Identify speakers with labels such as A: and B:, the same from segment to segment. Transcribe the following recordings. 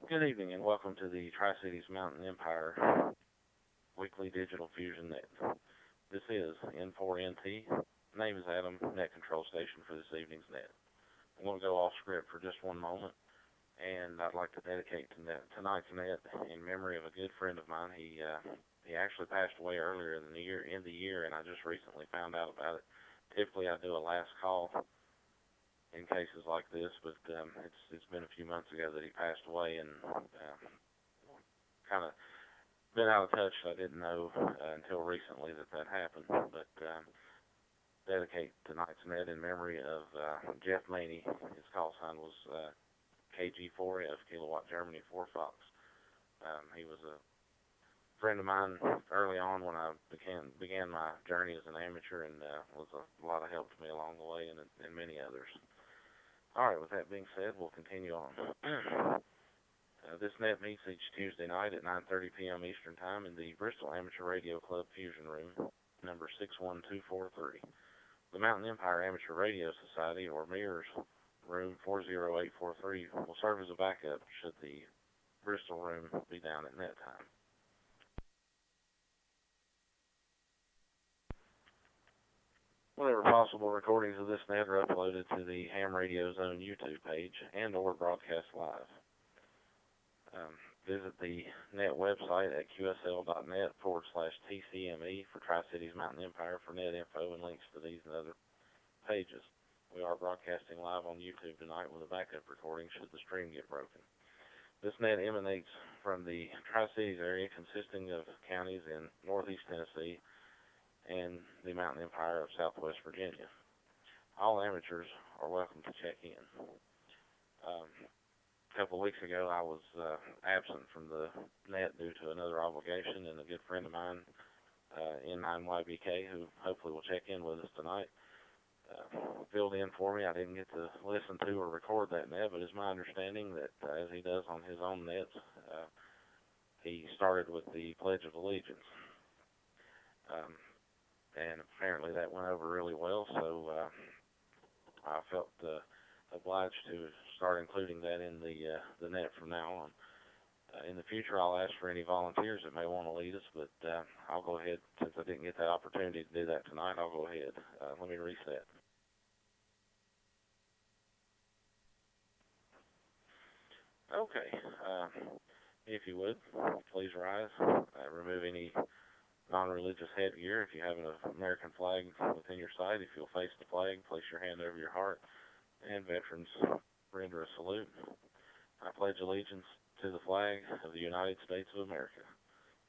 A: Good evening and welcome to the Tri-Cities Mountain Empire Weekly Digital Fusion Net. This is N4NT. Name is Adam, Net Control Station for this evening's net. I'm going to go off script for just one moment, and I'd like to dedicate tonight's net in memory of a good friend of mine. He actually passed away earlier in the year, and I just recently found out about it. Typically, I do a last call in cases like this, but it's been a few months ago that he passed away, and kind of been out of touch. So I didn't know until recently that happened. But dedicate tonight's net in memory of Jeff Maney. His call sign was KG4F, Kilowatt Germany 4 Fox. He was a friend of mine early on when I began my journey as an amateur, and was a lot of help to me along the way, and many others. All right, with that being said, we'll continue on. This net meets each Tuesday night at 9:30 p.m. Eastern Time in the Bristol Amateur Radio Club Fusion Room, number 61243. The Mountain Empire Amateur Radio Society, or MERS, room 40843, will serve as a backup should the Bristol room be down at net time. Whenever possible, recordings of this net are uploaded to the Ham Radio Zone YouTube page and or broadcast live. Visit the net website at qsl.net/TCME for Tri-Cities Mountain Empire for net info and links to these and other pages. We are broadcasting live on YouTube tonight with a backup recording should the stream get broken. This net emanates from the Tri-Cities area consisting of counties in northeast Tennessee and the Mountain Empire of Southwest Virginia. All amateurs are welcome to check in. A couple of weeks ago, I was absent from the net due to another obligation, and a good friend of mine, N9YBK, who hopefully will check in with us tonight, filled in for me. I didn't get to listen to or record that net, but it's my understanding that, as he does on his own nets, he started with the Pledge of Allegiance. And apparently that went over really well, so I felt obliged to start including that in the net from now on. In the future, I'll ask for any volunteers that may want to lead us, but I'll go ahead, since I didn't get that opportunity to do that tonight, I'll go ahead. Let me reset. Okay, if you would, please rise, remove any non-religious headgear. If you have an American flag within your sight, if you'll face the flag, place your hand over your heart, and veterans, render a salute. I pledge allegiance to the flag of the United States of America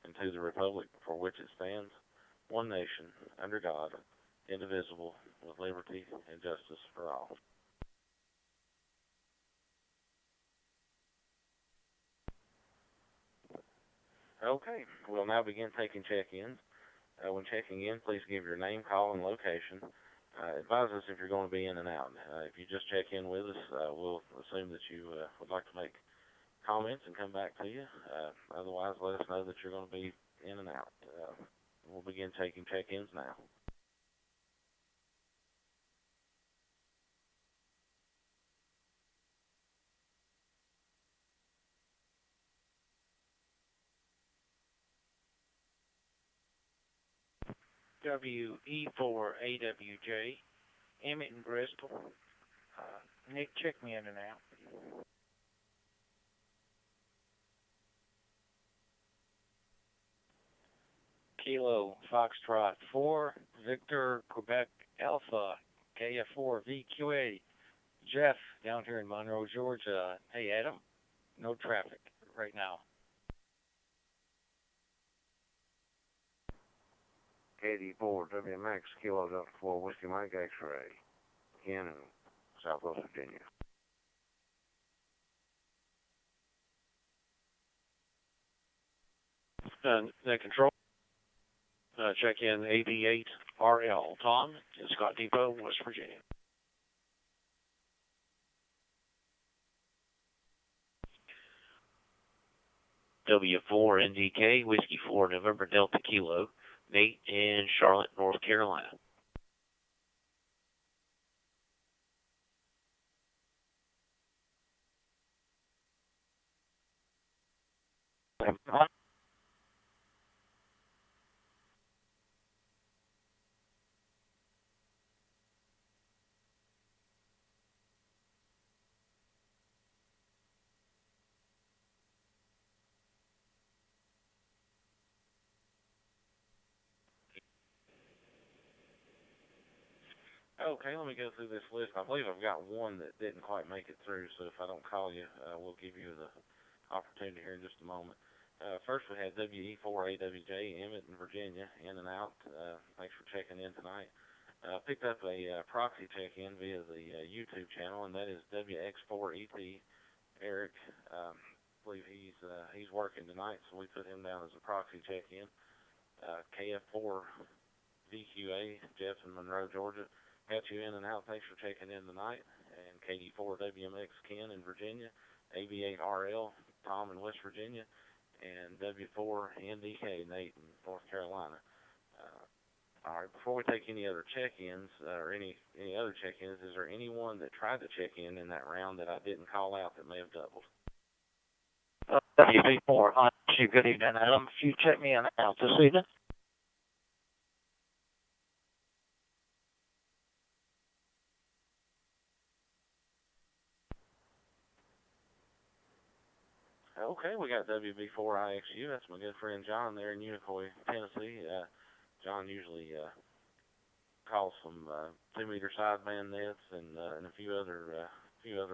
A: and to the republic for which it stands, one nation, under God, indivisible, with liberty and justice for all. Okay, we'll now begin taking check-ins. When checking in, please give your name, call, and location. Advise us if you're going to be in and out. If you just check in with us, we'll assume that you would like to make comments and come back to you. Otherwise, let us know that you're going to be in and out. We'll begin taking check-ins now.
B: WE4AWJ, Emmett and Bristol. Nick, check me in and out. Kilo Foxtrot 4, Victor Quebec Alpha, KF4 VQA. Jeff, down here in Monroe, Georgia. Hey, Adam, no traffic right now.
A: KD4 WMX Kilo Delta 4 Whiskey Mike X-Ray, Cannon, Southwest Virginia.
B: Net control. Check in AB8RL. Tom, Scott Depot, West Virginia. W4NDK, Whiskey 4 November Delta Kilo, Nate in Charlotte, North Carolina.
A: Okay, let me go through this list. I believe I've got one that didn't quite make it through, so if I don't call you, we'll give you the opportunity here in just a moment. First, we had WE4AWJ, Emmett in Virginia, in and out. Thanks for checking in tonight. Picked up a proxy check-in via the YouTube channel, and that is WX4ET, Eric. I believe he's working tonight, so we put him down as a proxy check-in. KF4VQA, Jeff in Monroe, Georgia. Got you in and out. Thanks for checking in tonight. And KD4WMX, Ken in Virginia. AB8RL, Tom in West Virginia. And W4NDK, Nate in North Carolina. All right, before we take any other check-ins, or any other check-ins, is there anyone that tried to check in that round that I didn't call out that may have doubled?
B: WB4, hi, good evening, Adam. If you check me in and out this evening.
A: Okay, we got WB4IXU. That's my good friend John there in Unicoi, Tennessee. John usually calls some 2-meter sideband nets and a few other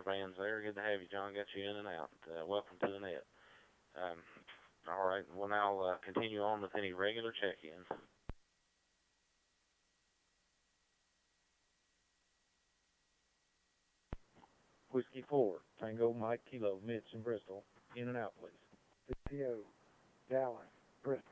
A: bands there. Good to have you, John. Got you in and out. Welcome to the net. All right, we'll now continue on with any regular check-ins.
C: Whiskey 4, Tango Mike Kilo, Mitch in Bristol. In and out, please.
D: PO, Dallas, Bristol.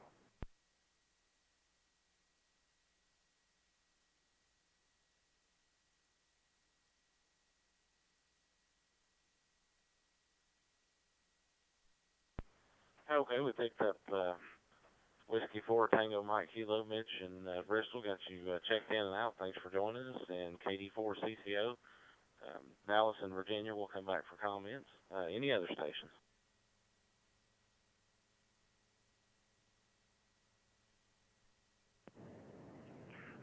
A: Okay, we picked up Whiskey 4, Tango Mike Kilo, Mitch in Bristol. Got you checked in and out. Thanks for joining us. And KD4 CCO, Dallas in Virginia. We'll come back for comments. Any other stations?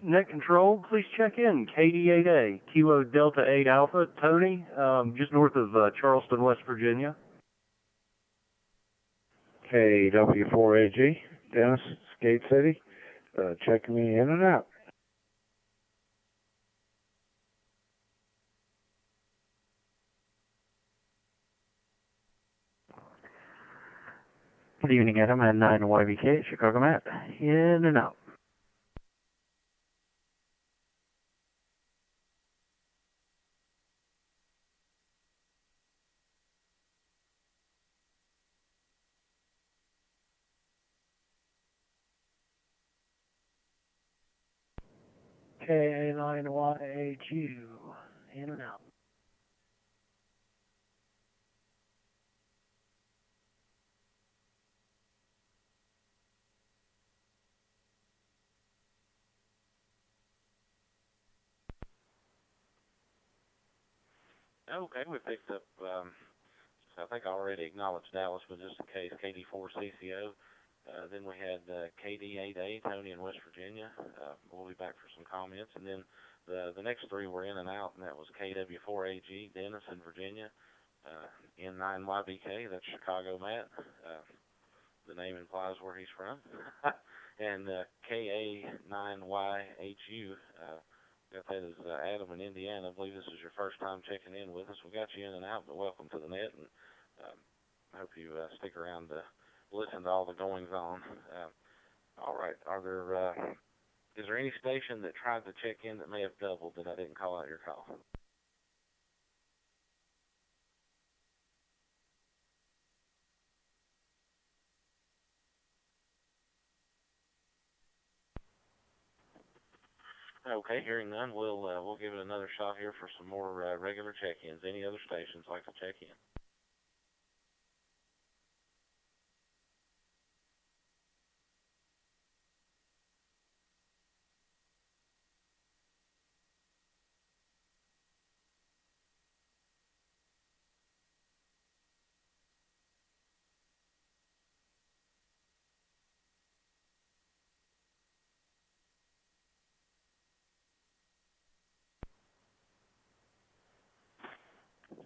E: Net Control, please check in. KD8A, Kilo Delta 8 Alpha, Tony, just north of Charleston, West Virginia.
D: KW4AG, Dennis, Skate City. Checking me in and out.
E: Good evening, Adam, and 9 YBK, Chicago Matt. In and out.
D: KA9YHU, in and out.
A: Okay, we picked up, I think I already acknowledged Dallas, but just in case, KD4 CCO. Then we had KD8A, Tony in West Virginia. We'll be back for some comments. And then the next three were in and out, and that was KW4AG, Dennis in Virginia. N9YBK, that's Chicago Matt. The name implies where he's from. And KA9YHU, got that as Adam in Indiana. I believe this is your first time checking in with us. We got you in and out, but welcome to the net, and I hope you stick around to listen to all the goings on. All right, is there any station that tried to check in that may have doubled that I didn't call out your call? Okay, hearing none, we'll give it another shot here for some more regular check-ins. Any other stations like to check in?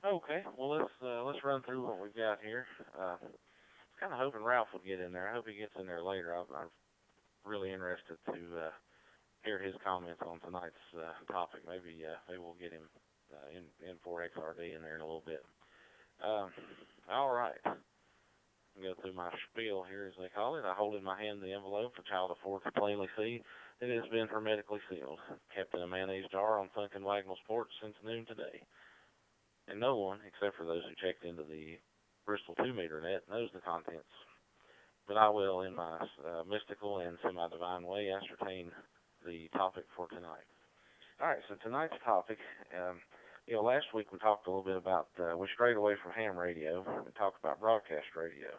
A: Okay, well let's run through what we've got here. Kind of hoping Ralph would get in there. I hope he gets in there later. I'm really interested to hear his comments on tonight's topic. Maybe we'll get him in for XRD in there in a little bit. All right. Go through my spiel here, as they call it. I hold in my hand the envelope a child of 4 could plainly see. It has been hermetically sealed, kept in a mayonnaise jar on Funkin' Wagnall's porch since noon today. And no one, except for those who checked into the Bristol 2-meter net, knows the contents. But I will, in my mystical and semi-divine way, ascertain the topic for tonight. All right, so tonight's topic, last week we talked a little bit about, we strayed away from ham radio. We talked about broadcast radio.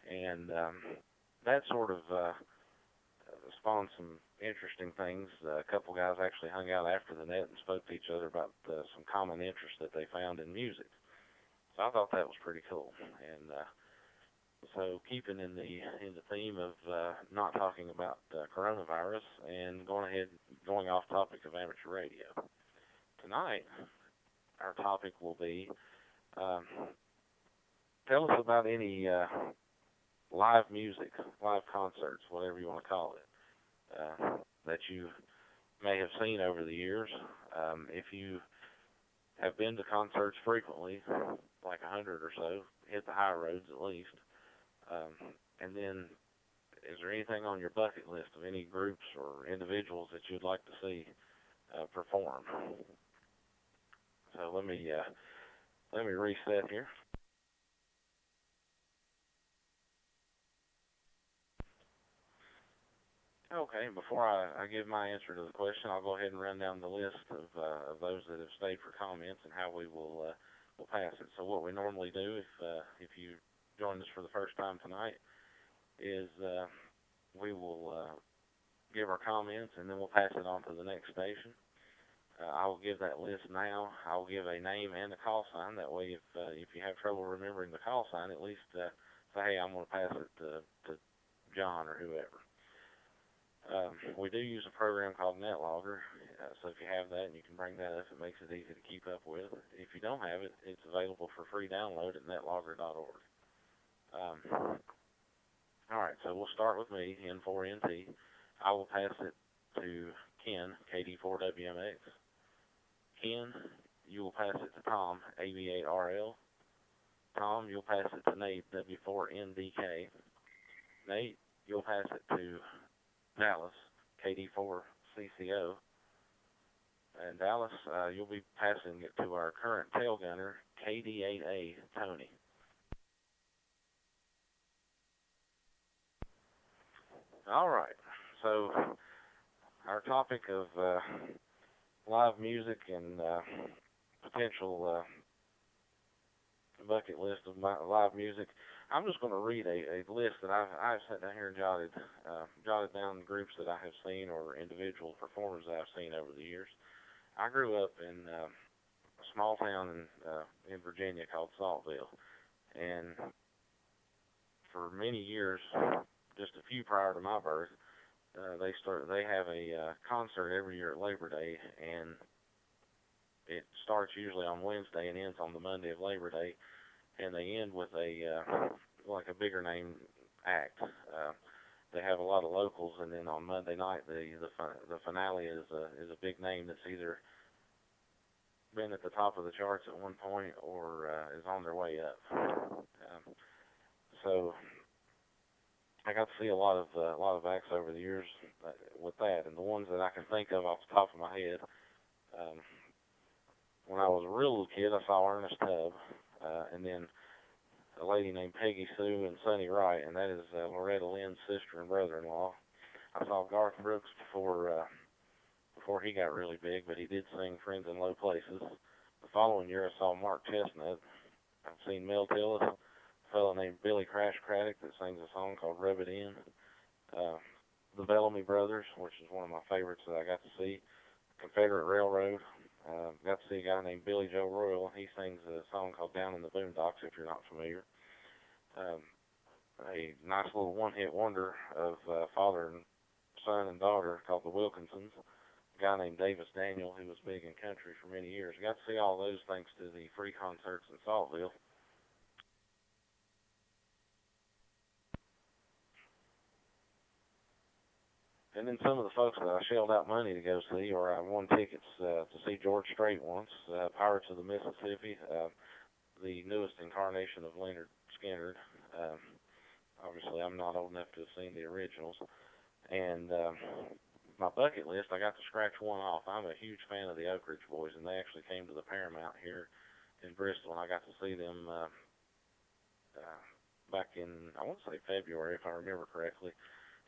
A: And that sort of spawned some interesting things. A couple guys actually hung out after the net and spoke to each other about some common interests that they found in music. So I thought that was pretty cool. And so keeping in the theme of not talking about coronavirus and going off topic of amateur radio. Tonight, our topic will be, tell us about any live music, live concerts, whatever you want to call it, that you may have seen over the years. If you have been to concerts frequently, like 100 or so, hit the high roads at least. And then, is there anything on your bucket list of any groups or individuals that you'd like to see perform? So let me reset here. Okay, before I give my answer to the question, I'll go ahead and run down the list of those that have stayed for comments and how we will pass it. So what we normally do, if you joined us for the first time tonight, is we will give our comments and then we'll pass it on to the next station. I will give that list now. I will give a name and a call sign. That way, if you have trouble remembering the call sign, at least say, hey, I'm going to pass it to John or whoever. We do use a program called NetLogger, so if you have that and you can bring that up, it makes it easy to keep up with. If you don't have it, it's available for free download at netlogger.org. All right, so we'll start with me, N4NT. I will pass it to Ken, KD4WMX. Ken, you will pass it to Tom, AB8RL. Tom, you'll pass it to Nate, W4NDK. Nate, you'll pass it to Dallas, KD4CCO. And Dallas, you'll be passing it to our current tail gunner, KD8A, Tony. All right, so our topic of live music and potential bucket list of live music. I'm just going to read a list that I've sat down here and jotted down groups that I have seen or individual performers that I've seen over the years. I grew up in a small town in Virginia called Saltville, and for many years, just a few prior to my birth, they have a concert every year at Labor Day, and it starts usually on Wednesday and ends on the Monday of Labor Day, and they end with like a bigger name act. They have a lot of locals, and then on Monday night the finale is a big name that's either been at the top of the charts at one point or is on their way up. So I got to see a lot of acts over the years with that, and the ones that I can think of off the top of my head. When I was a real little kid, I saw Ernest Tubb, and then a lady named Peggy Sue and Sonny Wright, and that is Loretta Lynn's sister and brother-in-law. I saw Garth Brooks before he got really big, but he did sing Friends in Low Places. The following year, I saw Mark Chestnut. I've seen Mel Tillis, a fellow named Billy Crash Craddock that sings a song called Rub It In. The Bellamy Brothers, which is one of my favorites that I got to see. Confederate Railroad. Got to see a guy named Billy Joe Royal. He sings a song called Down in the Boondocks, if you're not familiar. A nice little one-hit wonder of father and son and daughter called the Wilkinsons. A guy named Davis Daniel, who was big in country for many years. Got to see all those thanks to the free concerts in Saltville. And then some of the folks that I shelled out money to go see, or I won tickets to see George Strait once, Pirates of the Mississippi, the newest incarnation of Leonard Skinner. Obviously, I'm not old enough to have seen the originals. And my bucket list, I got to scratch one off. I'm a huge fan of the Oak Ridge Boys, and they actually came to the Paramount here in Bristol, and I got to see them back in, I want to say February, if I remember correctly.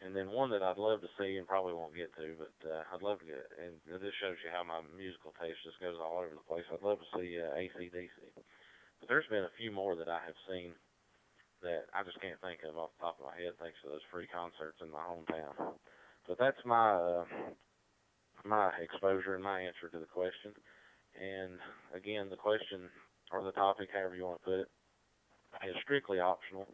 A: And then one that I'd love to see and probably won't get to, but I'd love to get, and this shows you how my musical taste just goes all over the place. I'd love to see AC/DC. But there's been a few more that I have seen that I just can't think of off the top of my head thanks to those free concerts in my hometown. But that's my my exposure and my answer to the question. And again, the question or the topic, however you want to put it, is strictly optional.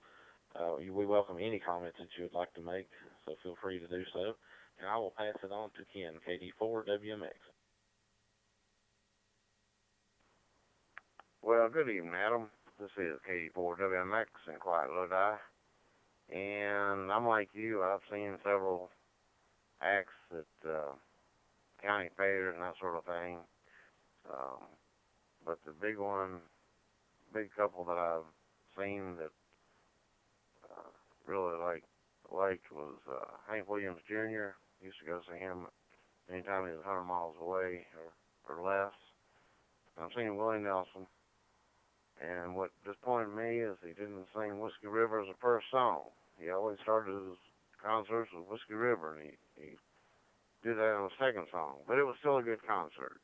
A: We welcome any comments that you would like to make, so feel free to do so. And I will pass it on to Ken, KD4WMX.
D: Well, good evening, Adam. This is KD4WMX in Quiet Lodi. And I'm like you, I've seen several acts at county fairs and that sort of thing. But the big big couple that I've seen that really liked was Hank Williams Jr. Used to go see him anytime he was 100 miles away or less. I've seen Willie Nelson, and what disappointed me is he didn't sing Whiskey River as the first song. He always started his concerts with Whiskey River, and he did that on the second song. But it was still a good concert.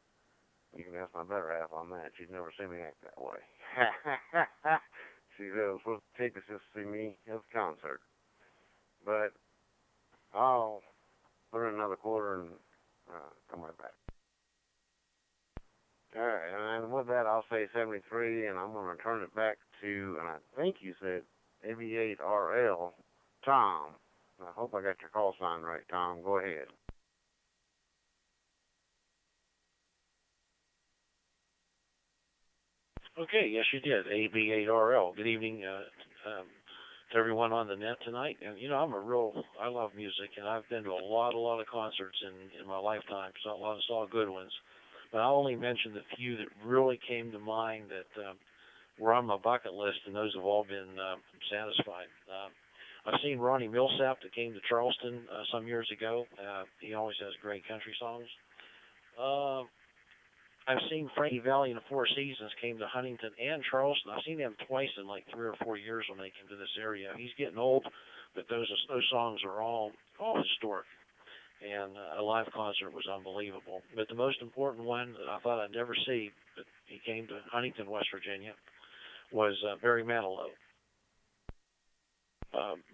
D: You can ask my better half on that. She'd never seen me act that way. She was supposed to take us just to see me at the concert. But I'll put in another quarter and come right back. Alright, and with that, I'll say 73, and I'm going to turn it back to, and I think you said 88RL, Tom. I hope I got your call sign right, Tom. Go ahead.
F: Okay, yes you did. AB8RL. Good evening to everyone on the net tonight. And you know, I love music, and I've been to a lot of concerts in my lifetime. Saw good ones. But I'll only mention the few that really came to mind that were on my bucket list, and those have all been satisfied. I've seen Ronnie Millsap that came to Charleston some years ago. He always has great country songs. I've seen Frankie Valli and the Four Seasons came to Huntington and Charleston. I've seen them twice in like 3 or 4 years when they came to this area. He's getting old, but those songs are all historic. And a live concert was unbelievable. But the most important one that I thought I'd never see, but he came to Huntington, West Virginia, was Barry Manilow.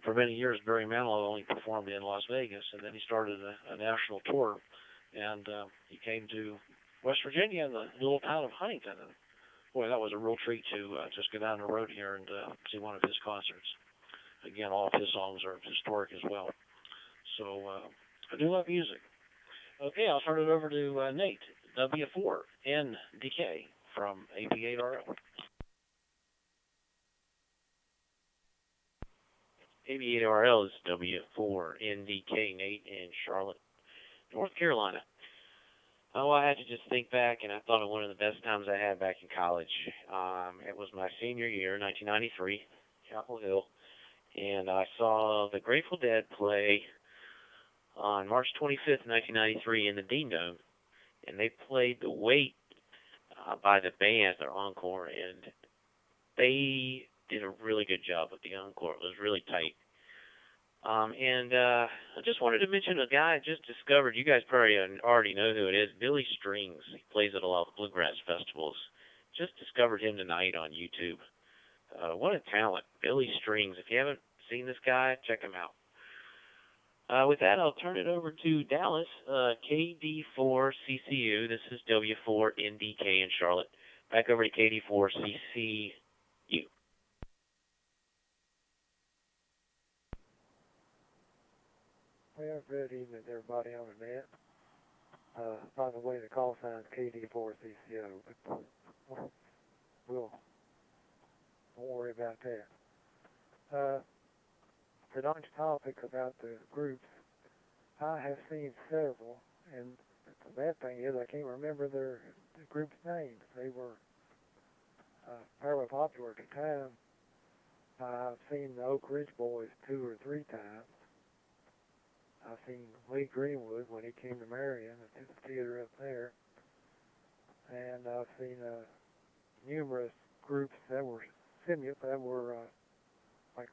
F: For many years, Barry Manilow only performed in Las Vegas, and then he started a national tour, and he came to West Virginia in the little town of Huntington. And boy, that was a real treat to just go down the road here and see one of his concerts. Again, all of his songs are historic as well. So I do love music. Okay, I'll turn it over to Nate, W4NDK from AB8RL.
G: AB8RL is W4NDK, Nate in Charlotte, North Carolina. Oh, I had to just think back, and I thought of one of the best times I had back in college. It was my senior year, 1993, Chapel Hill, and I saw the Grateful Dead play on March 25th, 1993 in the Dean Dome, and they played The Weight by the band, their encore, and they did a really good job with the encore. It was really tight. And I just wanted to mention a guy I just discovered. You guys probably already know who it is. Billy Strings. He plays at a lot of bluegrass festivals. Just discovered him tonight on YouTube. What a talent. Billy Strings. If you haven't seen this guy, check him out. With that, I'll turn it over to Dallas, KD4CCU. This is W4NDK in Charlotte. Back over to KD4CCU.
H: Well, good evening, everybody on the net. By the way, the call sign's KD4CCO, but won't worry about that. Tonight's topic about the groups, I have seen several, and the bad thing is I can't remember the group's names. They were fairly popular at the time. I've seen the Oak Ridge Boys 2 or 3 times. I've seen Lee Greenwood when he came to Marion at the theater up there. And I've seen numerous groups that were like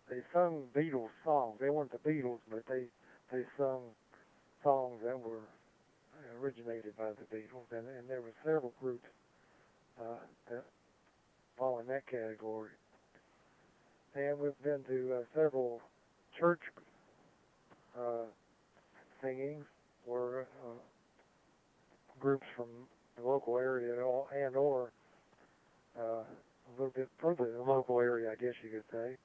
H: they sung Beatles songs. They weren't the Beatles, but they sung songs that were originated by the Beatles, and there were several groups that fall in that category. And we've been to several church singings where groups from the local area and or a little bit further in the local area, I guess you could say,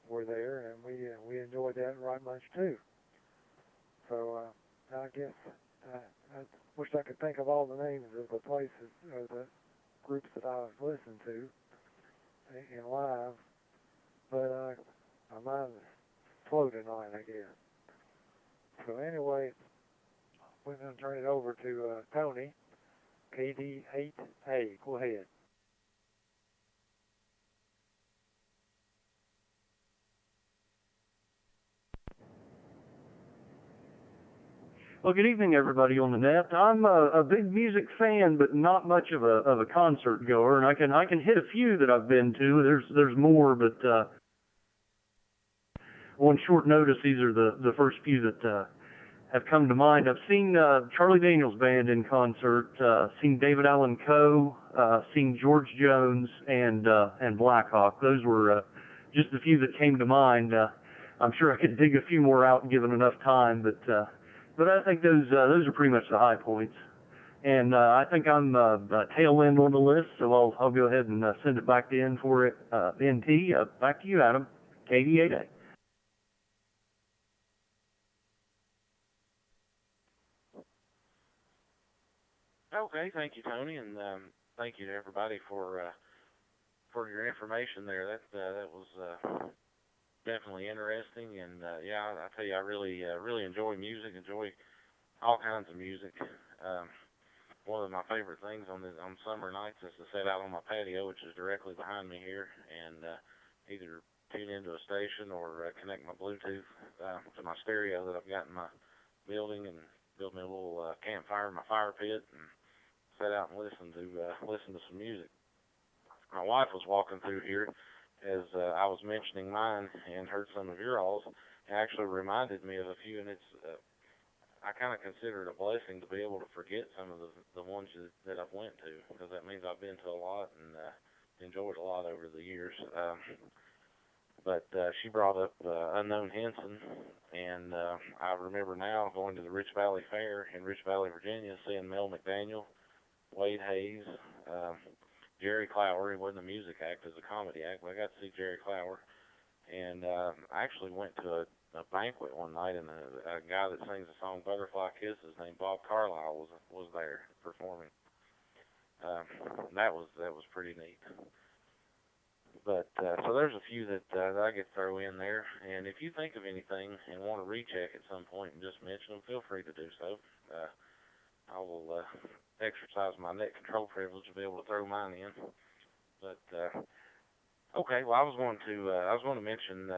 H: were there, and we enjoyed that right much too. So I guess I wish I could think of all the names of the places or the groups that I've listened to in live, but my mind is slow tonight, I guess. So anyway, we're going to turn it over to Tony, KD8A. Go ahead.
E: Well, good evening, everybody on the net. I'm a big music fan, but not much of a concert goer, and I can hit a few that I've been to. There's more, but on short notice, these are the first few that have come to mind. I've seen Charlie Daniels Band in concert, seen David Allan Coe, seen George Jones, and Blackhawk. Those were just a few that came to mind. I'm sure I could dig a few more out given enough time, but I think those are pretty much the high points. And I think I'm tail end on the list, so I'll go ahead and send it back in for it. NT, back to you, Adam. KD8A.
A: Okay, thank you, Tony, and thank you to everybody for your information there. That was definitely interesting, and yeah, I tell you, I really enjoy music. Enjoy all kinds of music. One of my favorite things on summer nights is to sit out on my patio, which is directly behind me here, and either tune into a station or connect my Bluetooth to my stereo that I've got in my building, and build me a little campfire in my fire pit, and sit out and listen to some music. My wife was walking through here as I was mentioning mine and heard some of your alls. It actually reminded me of a few, and it's I kind of consider it a blessing to be able to forget some of the ones that I've went to, because that means I've been to a lot and enjoyed a lot over the years. But she brought up Unknown Henson, and I remember now going to the Rich Valley Fair in Rich Valley, Virginia, seeing Mel McDaniel, Wade Hayes, Jerry Clower. He wasn't a music act, it was a comedy act, but I got to see Jerry Clower. And I actually went to a banquet one night, and a guy that sings the song Butterfly Kisses named Bob Carlisle was there performing. That was pretty neat. But so there's a few that I could throw in there, and if you think of anything and want to recheck at some point and just mention them, feel free to do so. I will exercise my net control privilege to be able to throw mine in. But okay, well I was going to mention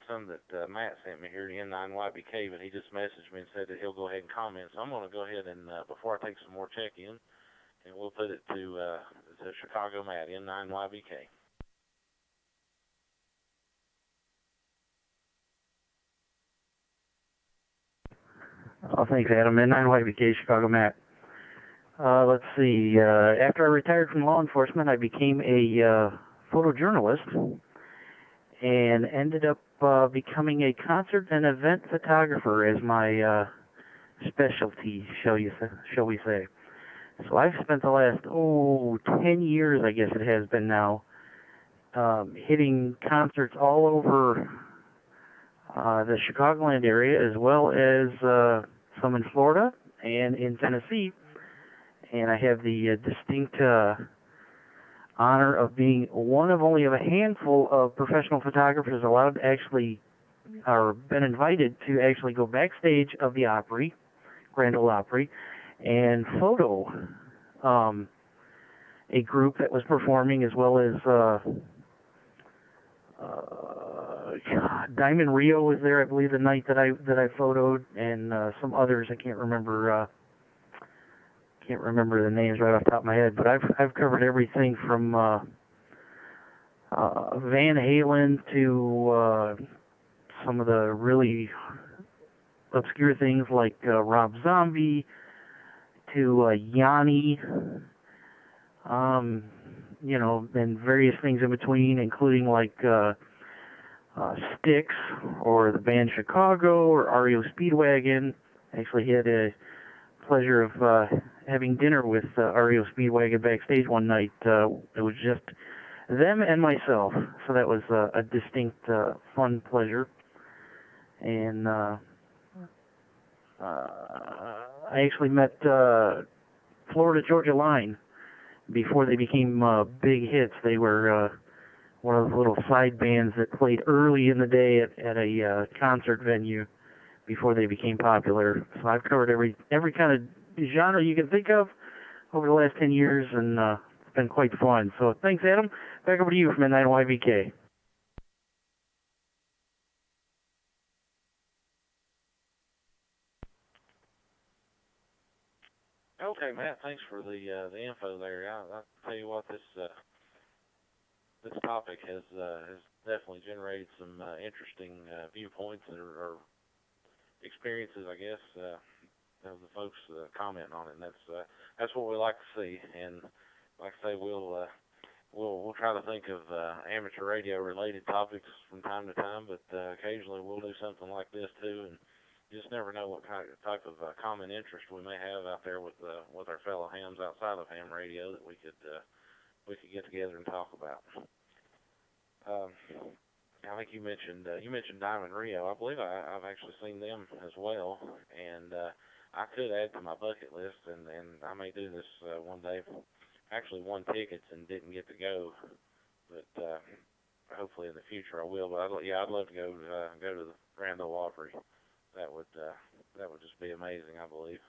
A: some that Matt sent me here, the N9YBK, but he just messaged me and said that he'll go ahead and comment. So I'm going to go ahead and before I take some more check-in, and we'll put it to Chicago Matt, N9YBK.
I: Oh, thanks, Adam. N9YBK, Chicago Matt. Let's see. After I retired from law enforcement, I became a photojournalist and ended up becoming a concert and event photographer as my specialty, shall we say. So I've spent the last 10 years, I guess it has been now, hitting concerts all over the Chicagoland area, as well as some in Florida and in Tennessee. And I have the distinct honor of being one of only a handful of professional photographers allowed to actually or been invited to actually go backstage of the Opry, Grand Ole Opry, and photo a group that was performing, as well as Diamond Rio was there, I believe, the night that I photoed, and some others. I can't remember the names right off the top of my head, but I've covered everything from Van Halen to some of the really obscure things like Rob Zombie to Yanni, you know, and various things in between, including like Styx or the band Chicago or REO Speedwagon. Actually had a pleasure of having dinner with REO Speedwagon backstage one night. It was just them and myself, so that was a distinct fun pleasure. And I actually met Florida Georgia Line before they became big hits. They were one of the little side bands that played early in the day at a concert venue before they became popular. So I've covered every kind of genre you can think of over the last 10 years, and it's been quite fun. So thanks, Adam. Back over to you from Midnight YVK.
A: Okay, Matt, thanks for the info there. I'll tell you what, this topic has definitely generated some interesting viewpoints or experiences, I guess, of the folks commenting on it, and that's what we like to see. And like I say, we'll try to think of amateur radio related topics from time to time, but occasionally we'll do something like this too, and you just never know what type of common interest we may have out there with our fellow hams outside of ham radio that we could get together and talk about. I think you mentioned Diamond Rio. I believe I've actually seen them as well, and I could add to my bucket list, and I may do this one day. Actually won tickets and didn't get to go, but hopefully in the future I will. But I'd love to go to the Grand Ole Opry. That would just be amazing, I believe.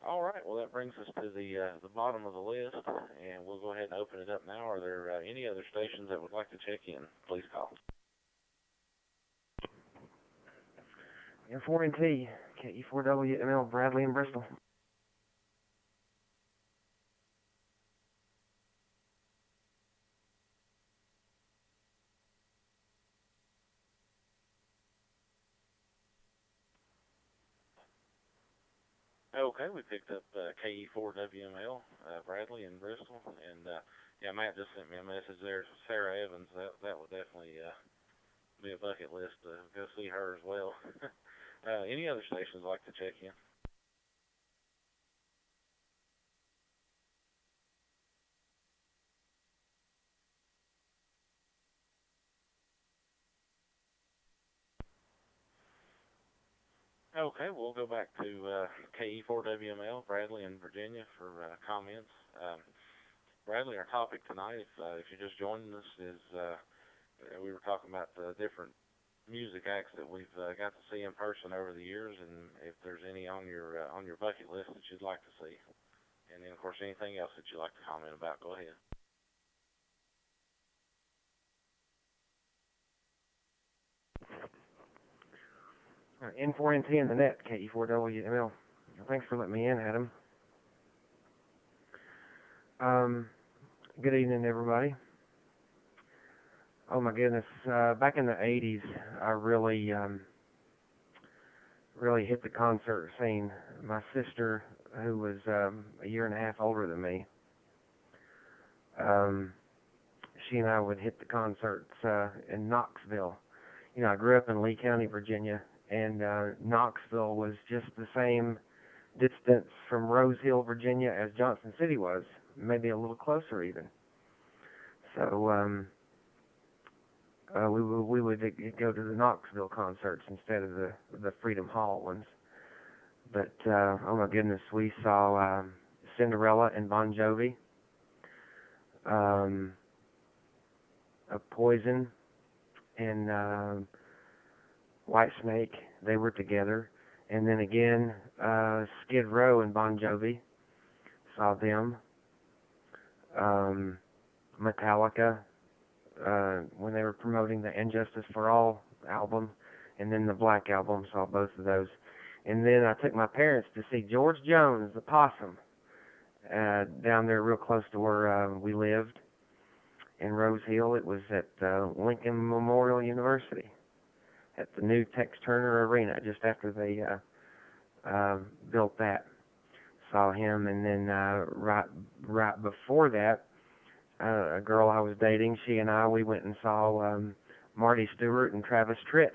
A: All right, well that brings us to the bottom of the list, and we'll go ahead and open it up now. Are there any other stations that would like to check in? Please call.
J: N4NT, KE4WML, Bradley in Bristol.
A: Okay, we picked up KE4WML, Bradley in Bristol, and yeah, Matt just sent me a message there. Sarah Evans, that would definitely be a bucket list to go see her as well. Any other stations like to check in? Okay, we'll go back to KE4WML, Bradley in Virginia for comments. Bradley, our topic tonight, if you're just joining us, is we were talking about the different music acts that we've got to see in person over the years, and if there's any on your bucket list that you'd like to see, and then of course anything else that you'd like to comment about, go ahead.
J: N4NT in the net, KE4WML. Thanks for letting me in, Adam. Good evening, everybody. Oh my goodness, back in the 80s, I really hit the concert scene. My sister, who was a year and a half older than me, she and I would hit the concerts in Knoxville. You know, I grew up in Lee County, Virginia, and Knoxville was just the same distance from Rose Hill, Virginia as Johnson City was, maybe a little closer even. So we would go to the Knoxville concerts instead of the Freedom Hall ones. But oh my goodness, we saw Cinderella and Bon Jovi, Poison, and Whitesnake, they were together. And then again, Skid Row and Bon Jovi, saw them. Metallica, when they were promoting the Injustice for All album, and then the Black album, saw both of those. And then I took my parents to see George Jones, the Possum, down there real close to where we lived in Rose Hill. It was at Lincoln Memorial University at the new Tex Turner Arena just after they built that. Saw him, and then right before that, a girl I was dating, she and we went and saw Marty Stewart and Travis Tritt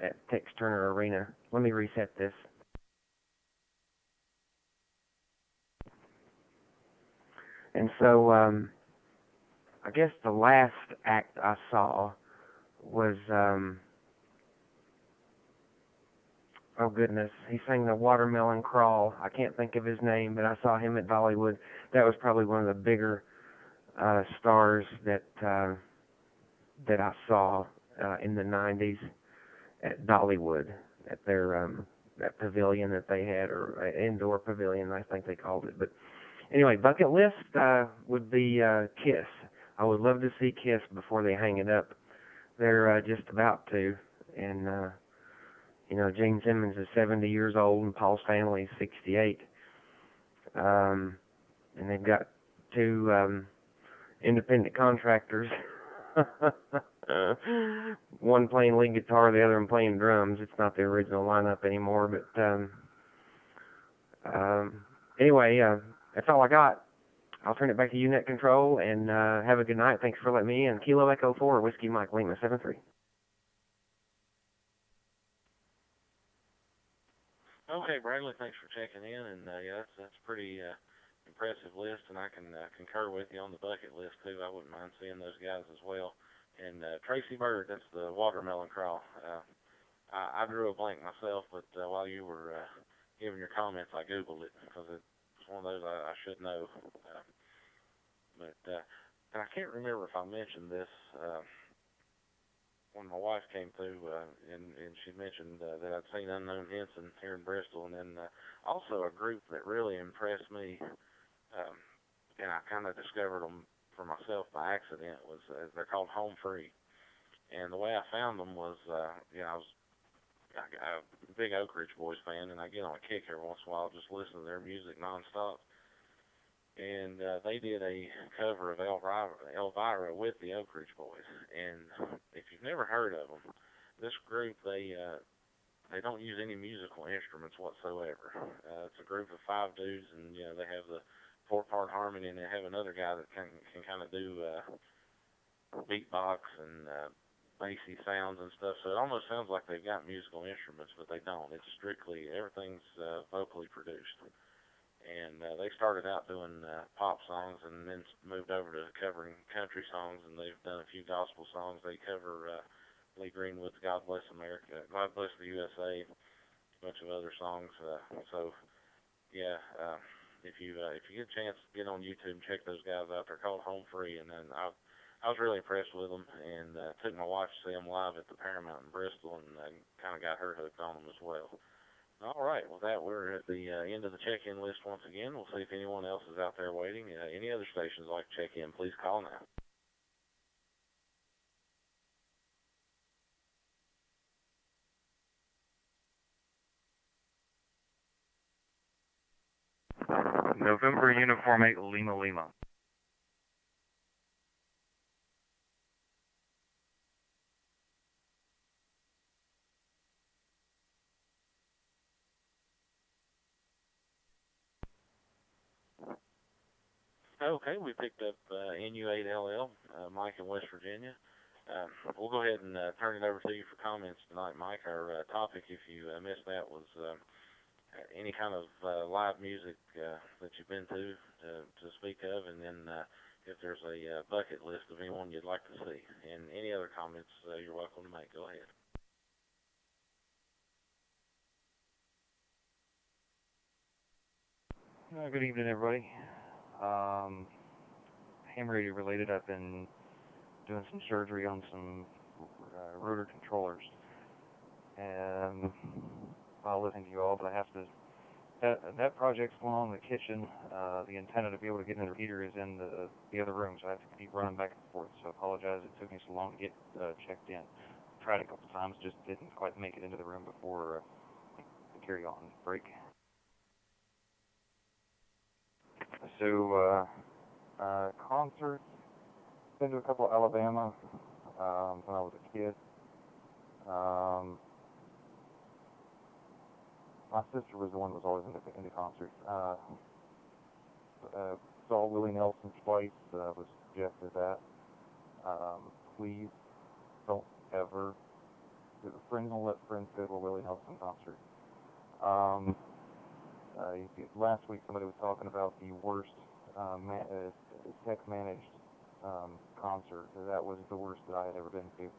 J: at Tex Turner Arena. Let me reset this. And so I guess the last act I saw was, oh goodness, he sang the Watermelon Crawl. I can't think of his name, but I saw him at Dollywood. That was probably one of the bigger stars that I saw in the 90s at Dollywood, at their that pavilion that they had, or indoor pavilion, I think they called it. But anyway, bucket list would be Kiss. I would love to see Kiss before they hang it up. They're just about to, and Gene Simmons is 70 years old and Paul Stanley is 68. And they've got two independent contractors. One playing lead guitar, the other one playing drums. It's not the original lineup anymore, but anyway, that's all I got. I'll turn it back to you, Net Control, and have a good night. Thanks for letting me in. Kilo Echo 4, Whiskey Mike Lima 73.
A: Okay, Bradley, thanks for checking in, and yeah, that's a pretty impressive list, and I can concur with you on the bucket list too. I wouldn't mind seeing those guys as well. And Tracy Bird, that's the Watermelon Crawl. I drew a blank myself, but while you were giving your comments, I googled it because it's one of those I should know. And I can't remember if I mentioned this. When my wife came through, and she mentioned that I'd seen Unknown Henson here in Bristol, and then also a group that really impressed me, and I kind of discovered them for myself by accident, was they're called Home Free. And the way I found them was, I was a big Oak Ridge Boys fan, and I get on a kick every once in a while just listen to their music nonstop. And they did a cover of Elvira with the Oak Ridge Boys. And if you've never heard of them, this group, they don't use any musical instruments whatsoever. It's a group of 5 dudes, and they have the 4-part harmony, and they have another guy that can kind of do beatbox and bassy sounds and stuff. So it almost sounds like they've got musical instruments, but they don't. It's strictly, everything's vocally produced. And they started out doing pop songs, and then moved over to covering country songs, and they've done a few gospel songs. They cover Lee Greenwood's God Bless America, God Bless the USA, a bunch of other songs. If you get a chance, get on YouTube and check those guys out. They're called Home Free, and then I was really impressed with them, and took my wife to see them live at the Paramount in Bristol, and kind of got her hooked on them as well. All right, with that, we're at the end of the check-in list once again. We'll see if anyone else is out there waiting. Any other stations like to check in, please call now.
K: November Uniform 8 Lima Lima.
A: Okay, we picked up NU8LL, Mike in West Virginia. We'll go ahead and turn it over to you for comments tonight, Mike. Our topic, if you missed that, was any kind of live music that you've been to speak of, and then if there's a bucket list of anyone you'd like to see. And any other comments you're welcome to make. Go ahead.
K: Good evening, everybody. Ham radio related. I've been doing some surgery on some rotor controllers. and while listening to you all, but I have to. That project's going on in the kitchen. The antenna to be able to get in the repeater is in the other room, so I have to keep running back and forth. So I apologize it took me so long to get checked in. Tried a couple times, just didn't quite make it into the room before the carry-on break. So concerts. Been to a couple of Alabama when I was a kid. My sister was the one that was always into concerts. Saw Willie Nelson twice. Was suggested that. Please don't ever. Friends will let friends go to a Willie Nelson concert. Last week somebody was talking about the worst tech-managed concert. That was the worst that I had ever been to.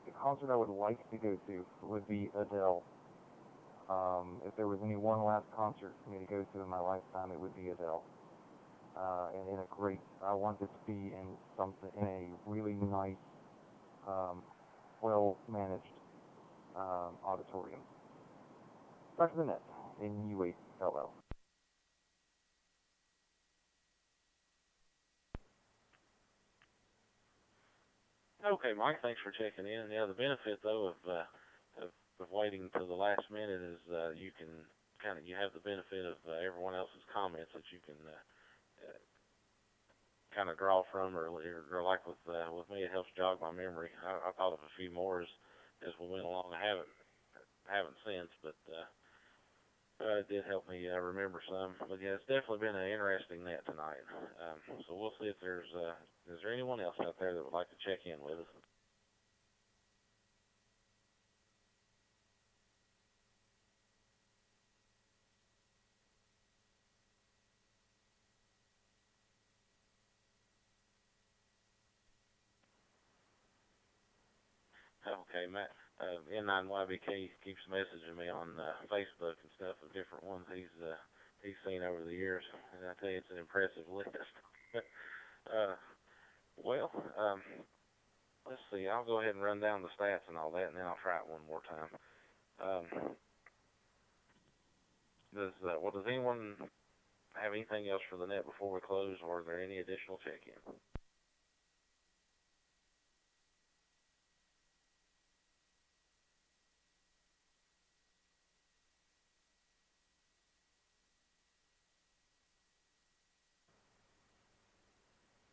K: The concert I would like to go to would be Adele. If there was any one last concert for me to go to in my lifetime, it would be Adele. And in a great, I want it to be in a really nice, well-managed auditorium. Back to the net in UHLL.
A: Okay, Mike, thanks for checking in. Yeah, the benefit though of waiting till the last minute is you can you have the benefit of everyone else's comments that you can kind of draw from, or like with me, it helps jog my memory. I thought of a few more as we went along. I haven't since, but it did help me remember some. But yeah, it's definitely been an interesting net tonight. So we'll see if is there anyone else out there that would like to check in with us? Okay, Matt. N9YBK keeps messaging me on Facebook and stuff of different ones he's seen over the years, and I tell you, it's an impressive list. Well, let's see. I'll go ahead and run down the stats and all that, and then I'll try it one more time. Does anyone have anything else for the net before we close, or are there any additional check-in?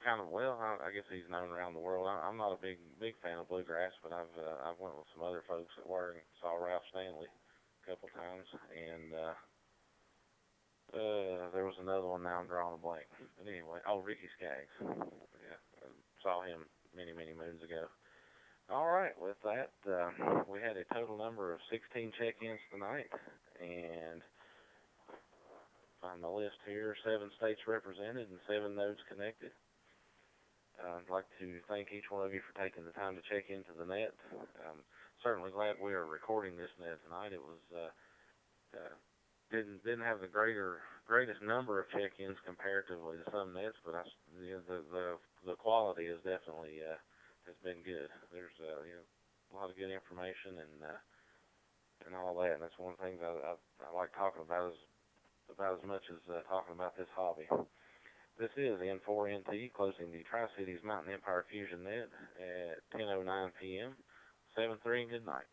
A: I guess he's known around the world. I'm not a big fan of bluegrass, but I've went with some other folks that were and saw Ralph Stanley a couple times, and there was another one. Now I'm drawing a blank. But anyway, Ricky Skaggs. Yeah, saw him many moons ago. All right, with that, we had a total number of 16 check-ins tonight, and on the list here, 7 states represented and 7 nodes connected. I'd like to thank each one of you for taking the time to check into the net. Certainly glad we are recording this net tonight. It was didn't have the greatest number of check-ins comparatively to some nets, but the quality is definitely has been good. There's a lot of good information and all that, and that's one of the things I like talking about as much as talking about this hobby. This is N4NT closing the Tri-Cities Mountain Empire Fusion Net at 10:09 p.m. 7-3 and good night.